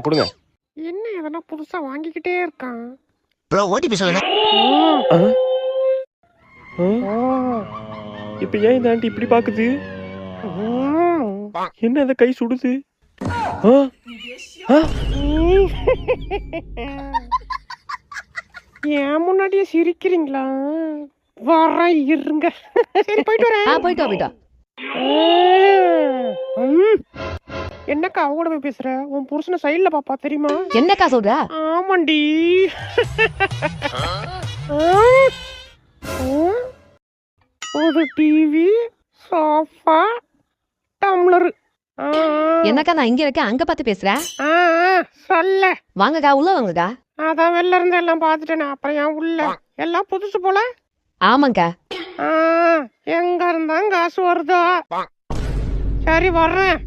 கொடுங்க. என்ன எதனா புதுசா வாங்கிக்கிட்டே இருக்கான். ப்ரோ ஓடிபி சொல்லுங்க. இப்ப ஏன் இந்த ஆண்டி இப்படி பாக்குது? என்ன அந்த கை சுடுது? ஏன் முன்னாடியே சிரிக்கிறீங்களா? வர இருங்க. சரி போயிட்டு வரேன். போயிட்டா. என்னக்கா அவங்களோட போய் பேசுற? உன் புருஷனை சைடுல பாப்பா தெரியுமா? என்னக்கா சொல்ற? ஆமாண்டி. ஒரு டிவி, சோஃபா, டம்ளர். என்னக்கா நான் இங்க இருக்கேன், அங்க பார்த்து பேசுறேன். சொல்ல வாங்கக்கா, உள்ள வாங்கக்கா. அதான் வெளில இருந்து எல்லாம் பார்த்துட்டேன். அப்புறம் ஏன் உள்ள எல்லாம் புதுசு போல? ஆமாக்கா. எங்க இருந்தா காசு வருதோ? சரி வர்றேன்.